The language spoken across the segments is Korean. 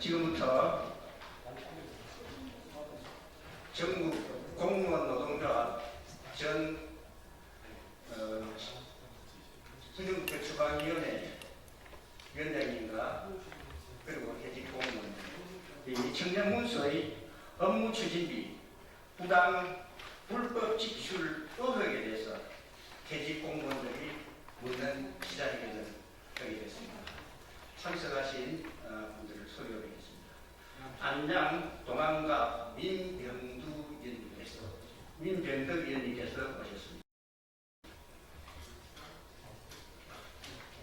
지금부터 전국 공무원 노동조합 전 수정국회 추방위원회 위원장님과 그리고 퇴직공무원 이 청장문서의 업무 추진비 부당 불법 지출 의혹에 대해서 퇴직공무원들이 묻는 기자회견을 하게 됐습니다. 참석하신 분들을 소개하겠습니다. 안장 동안갑 민병두 위원님께서 오셨습니다.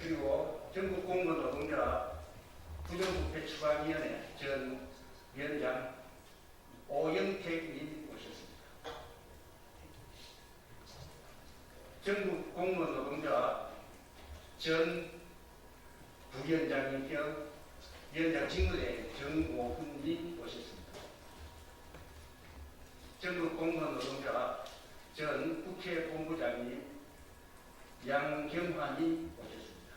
그리고 전국공무원 노동조합 부정부패 추방위원회 전 위원장 오영택님 오셨습니다. 전국공무원 노동조합 전 부위원장님 겸 위원장 직무대 정오훈님 오셨습니다. 전국공무원 노동조합 전 국회 본부장님 양경화님 오셨습니다.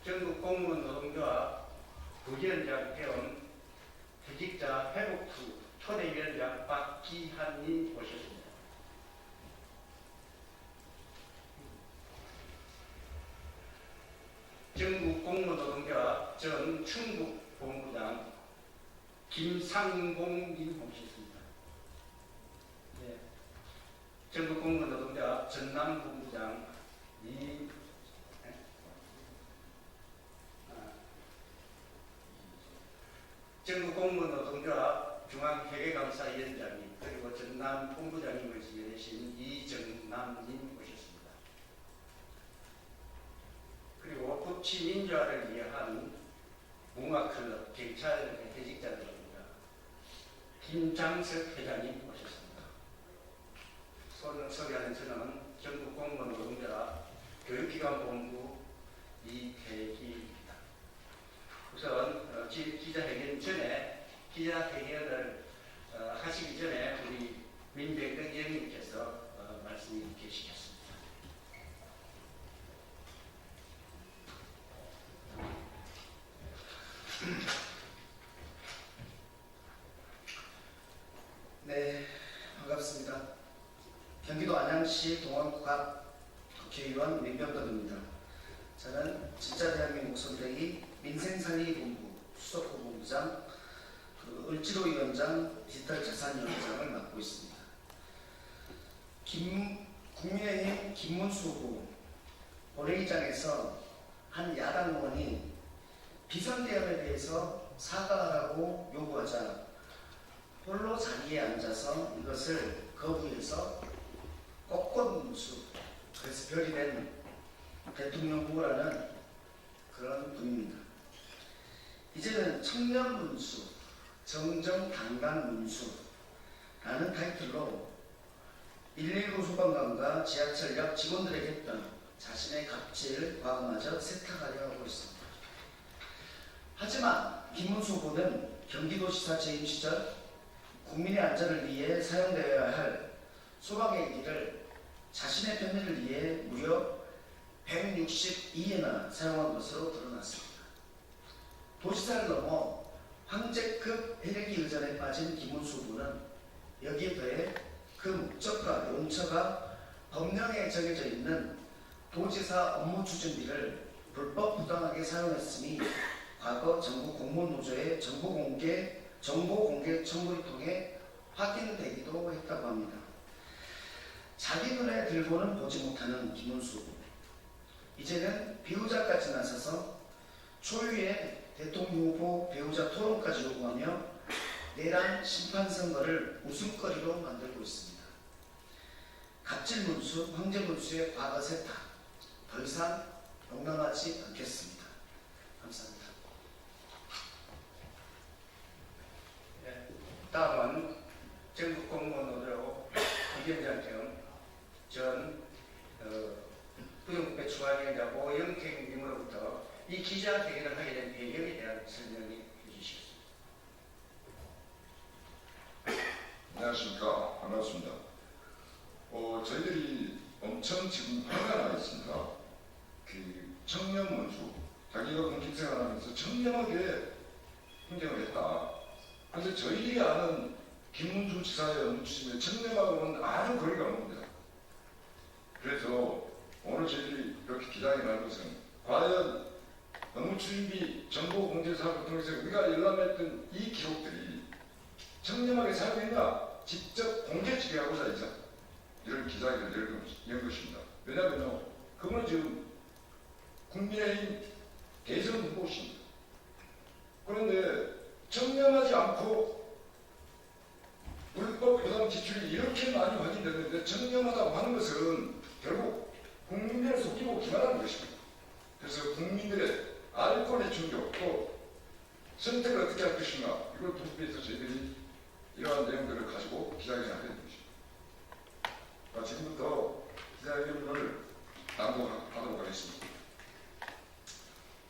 전국공무원 노동조합 부위원장 겸 퇴직자 회복부 초대위원장 박기한님 오셨습니다. 전국공무원노동조합 전 충북본부장 김상공님 오셨습니다. 네. 전국공무원노동조합 전남본부장 전국공무원노동조합 중앙회계감사위원장님 그리고 전남본부장님을 지내신 이정남님 오셨습니다. 그리고 법치민주화를 위한 문화클럽 경찰 퇴직자들입니다. 김장석 회장님 오셨습니다. 소개하는 저는 전국공무원 노동조합 교육기관본부 이태기입니다. 우선 기자회견 전에 기자회견을 하시기 전에 우리 민병덕 위원님께서 말씀해 주시겠습니다. 네, 반갑습니다. 경기도 안양시 동안갑 국회의원 민병덕입니다. 저는 진짜 대한민국 선대위 민생산의본부 수석본부장, 을지로위원장, 디지털자산위원장을 맡고 있습니다. 국민의힘 김문수 후보 본회의장에서 한 야당 의원이 비선대응에 대해서 사과하라고 요구하자 홀로 자리에 앉아서 이것을 거부해서 꽃꽃문수, 그래서 별이 된 대통령 후보라는 그런 분입니다. 이제는 청년문수, 정정당당문수라는 타이틀로 119 소방관과 지하철역 직원들에게 했던 자신의 갑질 과거마저 세탁하려 하고 있습니다. 하지만 김문수 후보는 경기도지사 재임 시절 국민의 안전을 위해 사용되어야 할 소방의 기기를 자신의 편의를 위해 무려 162회나 사용한 것으로 드러났습니다. 도지사를 넘어 황제급 헬기 의전에 빠진 김문수 후보는 여기에 더해 그 목적과 용처가 법령에 정해져 있는 도지사 업무 추진비를 불법 부당하게 사용했음이 과거 전국 공무원 노조의 정보 공개 청구를 통해 확인되기도 했다고 합니다. 자기 눈에 들고는 보지 못하는 김문수 후보. 이제는 배우자까지 나서서 초유의 대통령 후보 배우자 토론까지 요구하며 내란 심판 선거를 웃음거리로 만들고 있습니다. 갑질 문수, 황제 문수의 과거 세탁 더 이상 용납하지 않겠습니다. 감사합니다. 네, 다음은 전국공무원노조 위원장 겸 전 부정부패 추방위원장 오영택님으로부터 이 기자회견을 하게 된 배경에 대한 설명을 해주시겠습니다. 안녕하십니까. 반갑습니다. 저희들이 엄청 지금 화가 나 있습니다. 그 청년 문수, 자기가 공직생활 하면서 청렴하게 행정을 했다. 그런데 저희들이 아는 김문수 지사의 업무 추진의 청렴하고는 아주 거리가 멉니다. 그래서 오늘 저희들이 이렇게 기자회견을 하는 것은 과연 업무 추진비 정보 공개 사업을 통해서 우리가 열람했던 이 기록들이 청렴하게 사용했나 직접 공개 지휘하고자 해서 이런 기자회견을 연 것입니다. 왜냐하면 그건 지금 국민의힘 대선 후보십니다. 그런데 청렴하지 않고 불법 부당 지출이 이렇게 많이 확인됐는데 청렴하다고 하는 것은 결국 국민들을 속이고 기만하는 것입니다. 그래서 국민들의 알권의 충족 또 선택을 어떻게 할 것인가 이걸 분석해서 저희들이 이러한 내용들을 가지고 기자회견을 하게 된 것입니다. 지금부터 기자회견을 낭독하도록 하겠습니다.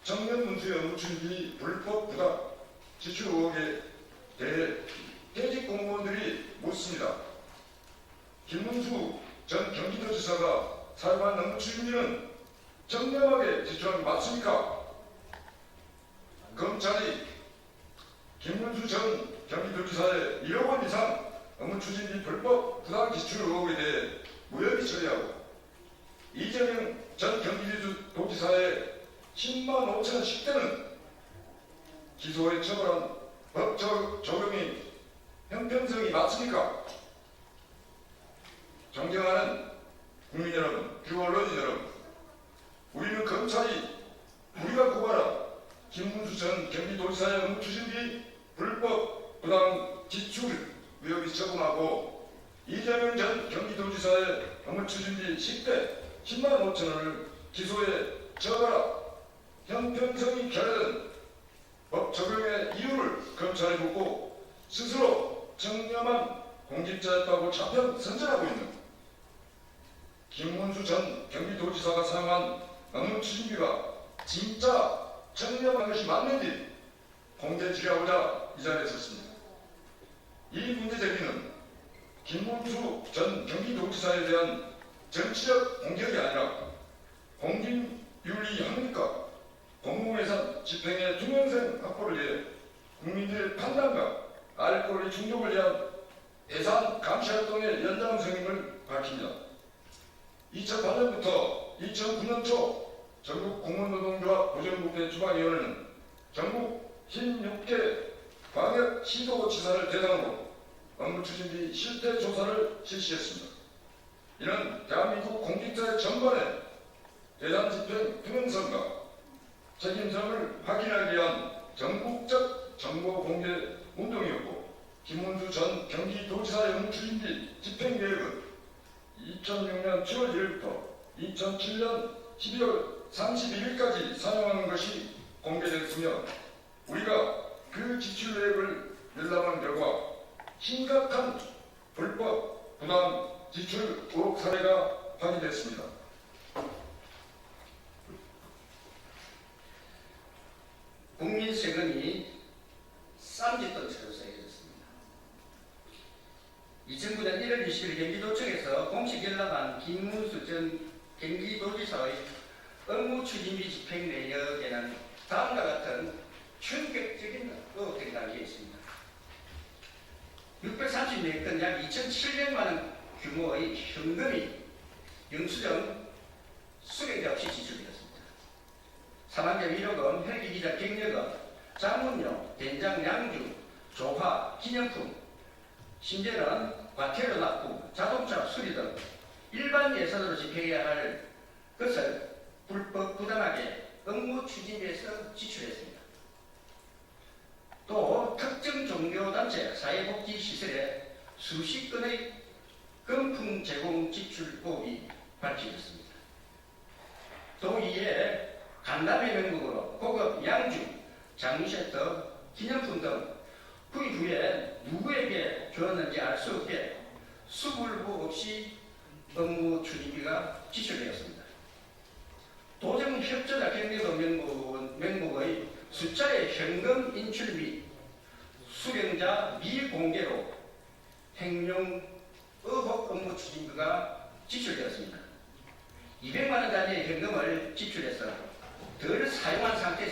청년 문수의 업무 추진비 불법 부당 지출 의혹에 대해 퇴직 공무원들이 묻습니다. 김문수 전 경기도지사가 사용한 업무 추진비는 청렴하게 지출한 게 맞습니까? 검찰이 김문수 전 경기도지사의 1억 원 이상 업무 추진비 불법 부당 지출 의혹에 대해 무혐의 처리하고 이재명 전 경기도지사의 10만 5천 10대는 기소에 처벌한 법 적용이 형평성이 맞습니까? 존경하는 국민 여러분, 그리고 언론인 여러분, 우리는 검찰이 우리가 고발한 김문수 전 경기도지사의 업무 추진비 불법 부당 지출 의혹이 처분하고 이재명 전 경기도지사의 업무 추진비 10대 10만 5천 원을 기소에 처벌한 형평성이 결여된 법 적용의 이유를 검찰에 묻고 스스로 청렴한 공직자였다고 차편 선전하고 있는 김문수 전 경기도지사가 사용한 업무 추진비가 진짜 청렴한 것이 맞는지 공개 질의하고자 이 자리에 섰습니다. 이 문제 제기는 김문수 전 경기도지사에 대한 정치적 공격이 아니라 공직윤리 형리과 공공예산 집행의 투명성 확보를 위해 국민들의 판단과 알권리 충족을 위한 예산 감시 활동의 연장성임을 밝힙니다. 2008년부터 2009년 초 전국 공무원노동조합 보전국회 주방위원회는 전국 16개 광역 시도지사를 대상으로 업무 추진비 실태 조사를 실시했습니다. 이는 대한민국 공직자의 전반의 예산 집행 투명성과 책임성을 확인하기 위한 전국적 정보 공개 운동이었고 김문수 전 경기도지사의 업무 추진비 집행 계획은 2006년 7월 1일부터 2007년 12월 31일까지 사용하는 것이 공개됐으며 우리가 그 지출 내역을 열람한 결과 심각한 불법 부당 지출 의혹 사례가 확인됐습니다. 국민 세금이 쌈짓돈처럼 쌓여졌습니다. 2009년 1월 20일 경기도청에서 공식 열람한 김문수 전 경기도지사의 업무 추진비 집행 내역에는 다음과 같은 충격적인 의혹들이 담겨 있습니다. 634건 약 2,700만 원 규모의 현금이 영수증 수령자 없이 지출되었습니다. 사망자 위로금, 헬기기자 격려금, 장문료, 된장 양주, 조화, 기념품, 심지어는 과태료 납부, 자동차 수리 등 일반 예산으로 집행해야 할 것을 불법 부당하게 업무 추진비에서 지출했습니다. 또 특정 종교단체 사회복지시설에 수십 건의 금품 제공 지출 의혹이 밝혀졌습니다. 또 이에 간담회 명목으로 고급 양주, 장미세트, 기념품 등 구입 후에 누구에게 주었는지 알 수 없게 수불부 없이 업무 추진비가 지출되었습니다. 도정 협조자 격려도 명목의 숫자의 현금 인출 및 수령자 미공개로 횡령 의혹 업무 추진비가 지출되었습니다. 200만 원 단위의 현금을 지출해서 덜 사용한 상태에서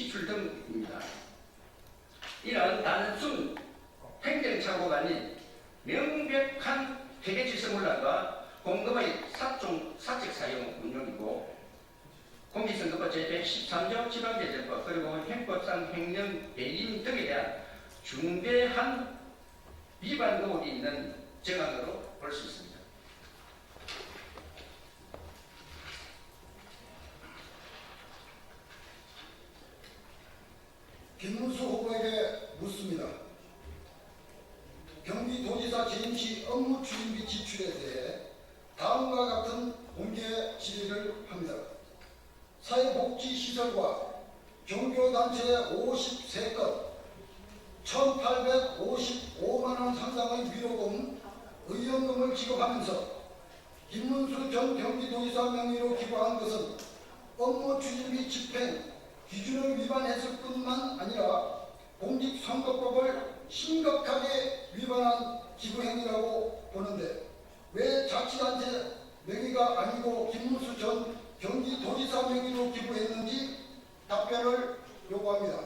지출 등입니다. 이는 단순 행정착오가 아닌 명백한 회계질서문란과 공급의 사적 사용 운용이고 공직선거법 제113조 지방제정법 그리고 형법상 횡령 배임 등에 대한 중대한 위반 의혹이 있는 정황으로 볼 수 있습니다. 김문수 후보에게 묻습니다. 경기도지사 재임 시 업무 추진비 지출에 대해 다음과 같은 공개 질의를 합니다. 사회복지시설과 종교단체 53건 1,855만원 상당의 위로금, 의원금을 지급하면서 김문수 전 경기도지사 명의로 기부한 것은 업무 추진비 집행 기준을 위반했을 뿐만 아니라 공직선거법을 심각하게 위반한 기부행위라고 보는데 왜 자치단체 명의가 아니고 김문수 전 경기도지사 명의로 기부했는지 답변을 요구합니다.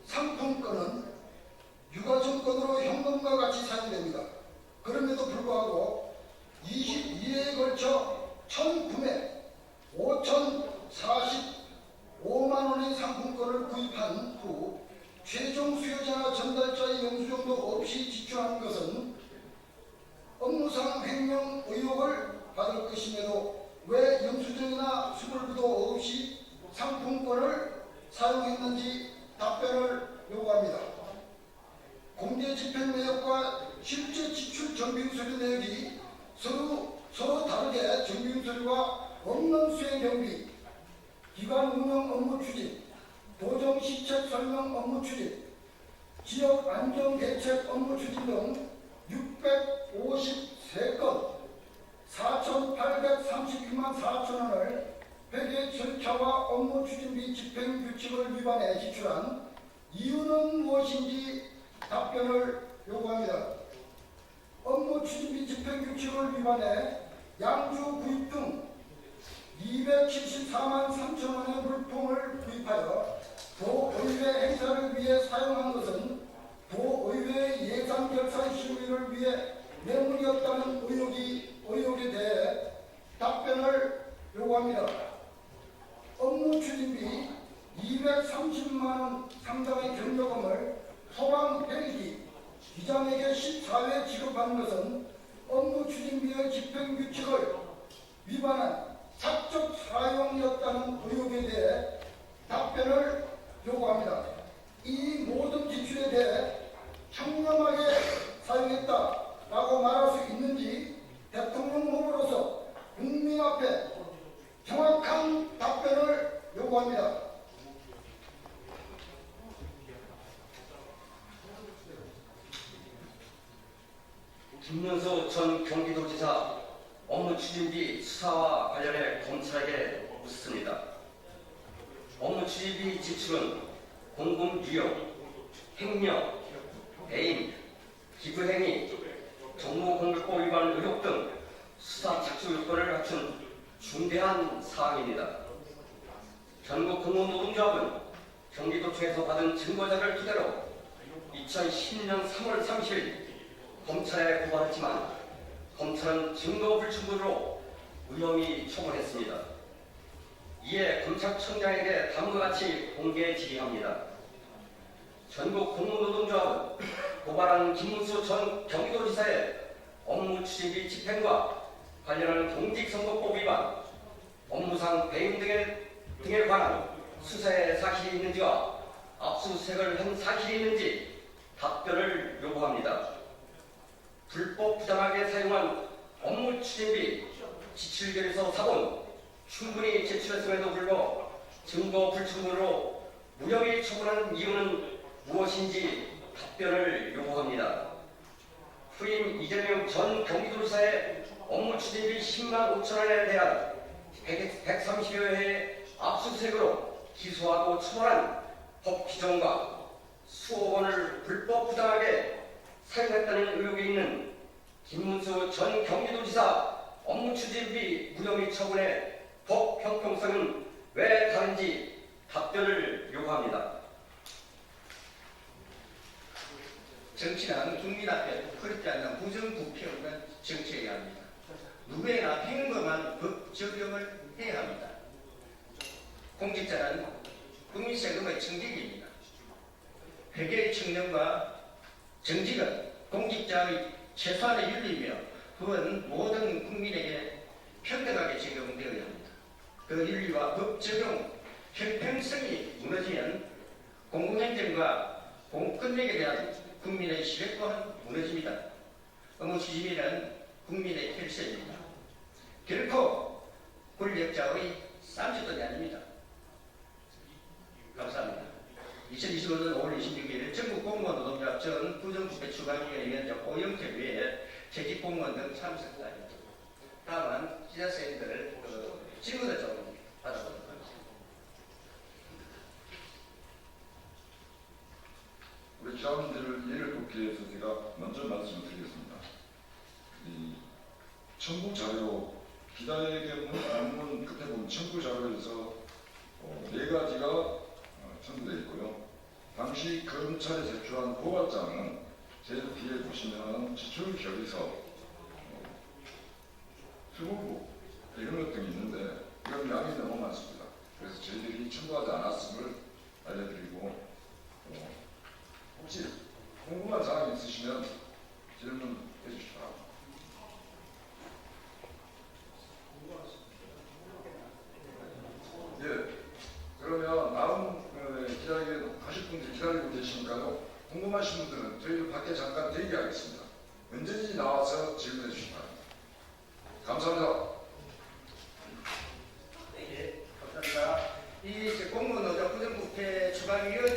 상품권은 유가증권으로 현금과 같이 사용됩니다. 그럼에도 불구하고 22회에 걸쳐 1009매 5,045만원의 상품권을 구입한 후 최종 수요자나 전달자의 영수증도 없이 지출하는 것은 업무상 횡령 의혹을 받을 것임에도 왜 영수증이나 수불부도 없이 상품권을 사용했는지 답변을 요구합니다. 공개 집행 내역과 실제 지출 정비용서류 내역이 서로 다르게 정비용서류가 없는 수행 경비, 기관 운영 업무 추진, 도정 시책 설명 업무 추진, 지역 안전 대책 업무 추진 등 653건 4,832만 4천원을 회계 절차와 업무 추진비 집행 규칙을 위반해 지출한 이유는 무엇인지 답변을 요구합니다. 업무 추진비 집행 규칙을 위반해 양주 구입 등 274만 3천원의 물품을 구입하여 도의회 행사를 위해 사용한 것은 도의회의 예산 결산 심의를 위해 뇌물이었다는 의혹에 대해 답변을 요구합니다. 업무 추진비 230만원 상당의 경조금을 소방 헬기 기장에게 14회 지급한 것은 업무 추진비의 집행 규칙을 위반한 사적 사용이었다는 의혹에 대해 답변을 요구합니다. 이 모든 지출에 대해 청렴하게 사용했다라고 말할 수 있는지 대통령 후보로서 국민 앞에 정확한 답변을 요구합니다. 김문수 전 경기도지사 업무 추진비 수사와 관련해 검찰에게 묻습니다. 업무 추진비 지출은 공금 유용, 횡령, 배임, 기부행위, 정보공개법 위반 의혹 등 수사 착수 요건을 갖춘 중대한 사항입니다. 전국 공무노동조합은 경기도청에서 받은 증거자를 토대로 2010년 3월 30일 검찰에 고발했지만 검찰은 증거 불충분으로 무혐의 처분했습니다. 이에 검찰청장에게 다음과 같이 공개 질의합니다. 전국 공무노동조합은 고발한 김문수 전 경기도지사의 업무 추진비 집행과 관련한 공직선거법 위반, 업무상 배임 등에 관한 수사에 사실이 있는지와 압수수색을 한 사실이 있는지 답변을 요구합니다. 불법 부당하게 사용한 업무 추진비 지출결의서 사본 충분히 제출했음에도 불구하고 증거 불충분으로 무혐의 처분한 이유는 무엇인지 답변을 요구합니다. 후임 이재명 전 경기도지사의 업무 추진비 10만 5천원에 대한 130여 회의 압수수색으로 기소하고 처벌한 법 규정과 수억 원을 불법 부당하게 사용했다는 의혹이 있는 김문수 전 경기도지사 업무 추진비 무혐의 처분의 법 형평성은 왜 다른지 답변을 요구합니다. 정치는 국민 앞에 그렇지 않는 부정부패 없는 정치해야 합니다. 누구에나 평범한 법 적용을 해야 합니다. 공직자는 국민 세금의 청직입니다. 회계의 측량과 정직은 공직자의 최소한의 윤리며 그건 모든 국민에게 평등하게 적용되어야 합니다. 그 윤리와 법 적용 형평성이 무너지면 공공행정과 공권력에 대한 국민의 신뢰 또한 무너집니다. 업무 추진비는 국민의 혈세입니다. 결코 권력자의 쌈짓돈이 아닙니다. 감사합니다. 2025년 5월 26일 전국 공무원 노동조합 전 부정부패 추가위원회 위원장 오영태 외에 재직공무원 등 참석자입니다. 다음은 기자선생님들 질문을 좀 받아보도록 하겠습니다. 우리 기자분들을 예를 돕기 위해서 제가 먼저 말씀을 드리겠습니다. 이 첨부 자료, 기자에게 문문 끝에 보면 첨부 자료에서 네 가지가 첨부되어 있고요. 당시 검찰에 제출한 고발장은 제일 뒤에 보시면 지출 결의서, 수고부 이런 것 등이 있는데 이건 양이 너무 많습니다. 그래서 저희들이 첨부하지 않았음을 알려드리고 혹시 궁금한 사항이 있으시면 질문해 주시기 바랍니다. 예, 그러면 다음 기자회견 하실 분들 기다리고 계시니까요. 궁금하신 분들은 저희들 밖에 잠깐 대기하겠습니다. 언제든지 나와서 질문해 주시기 바랍니다. 감사합니다. 네, 감사합니다. 이 공무노조 부정부패 추가위원회